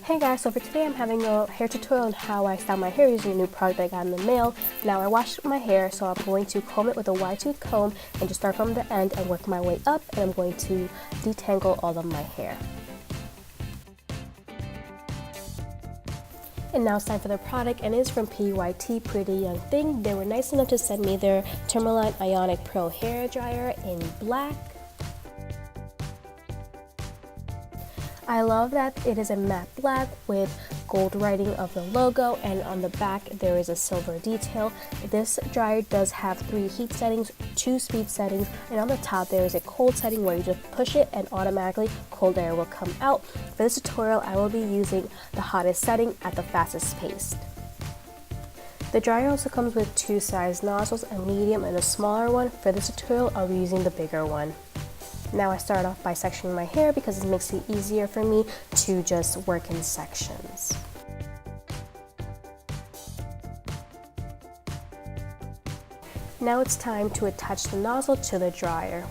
Hey guys, so for today I'm having a hair tutorial on how I style my hair using a new product that I got in the mail. Now I washed my hair, so I'm going to comb it with a wide tooth comb and just start from the end and work my way up, and I'm going to detangle all of my hair. And now it's time for the product, and it is from PYT Pretty Young Thing. They were nice enough to send me their tourmaline ionic Pro Hair Dryer in black. I love that it is a matte black with gold writing of the logo, and on the back there is a silver detail. This dryer does have 3 heat settings, 2 speed settings, and on the top there is a cold setting where you just push it and automatically cold air will come out. For this tutorial I will be using the hottest setting at the fastest pace. The dryer also comes with 2 size nozzles, a medium and a smaller one. For this tutorial I'll be using the bigger one. Now I start off by sectioning my hair because it makes it easier for me to just work in sections. Now it's time to attach the nozzle to the dryer.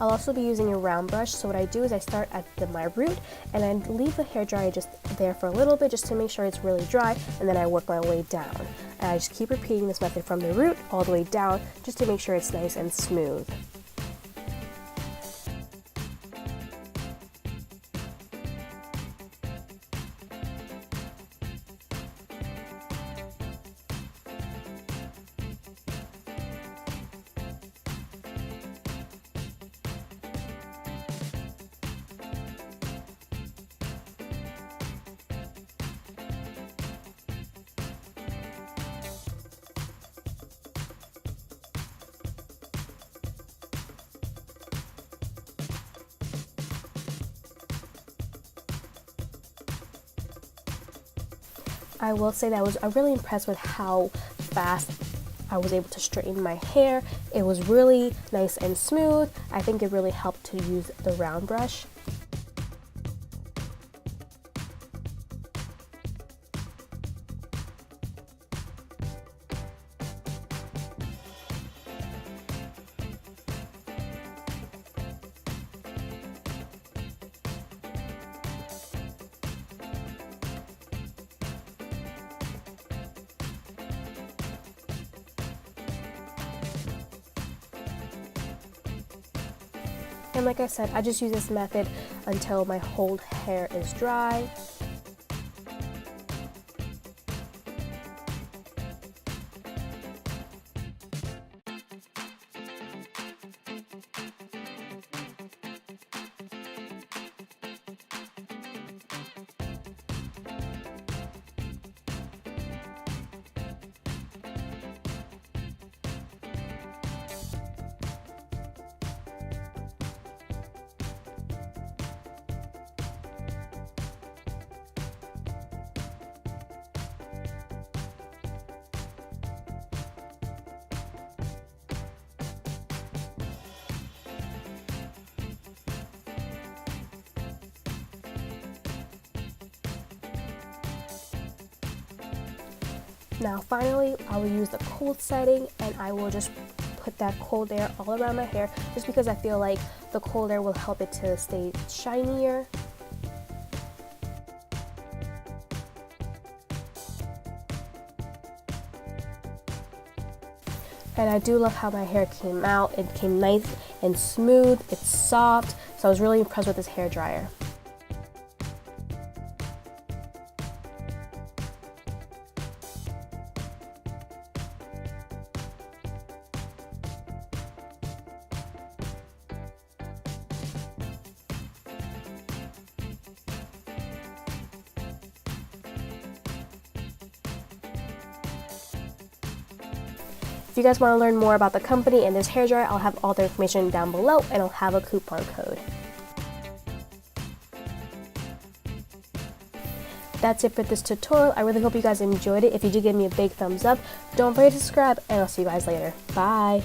I'll also be using a round brush, so what I do is I start at my root and I leave the hair dryer just there for a little bit just to make sure it's really dry, and then I work my way down. And I just keep repeating this method from the root all the way down just to make sure it's nice and smooth. I will say that I was really impressed with how fast I was able to straighten my hair. It was really nice and smooth. I think it really helped to use the round brush. And like I said, I just use this method until my whole hair is dry. Now finally, I will use the cold setting, and I will just put that cold air all around my hair just because I feel like the cold air will help it to stay shinier. And I do love how my hair came out. It came nice and smooth, it's soft, so I was really impressed with this hair dryer. If you guys want to learn more about the company and this hairdryer, I'll have all the information down below, and I'll have a coupon code. That's it for this tutorial. I really hope you guys enjoyed it. If you did, give me a big thumbs up. Don't forget to subscribe, and I'll see you guys later. Bye!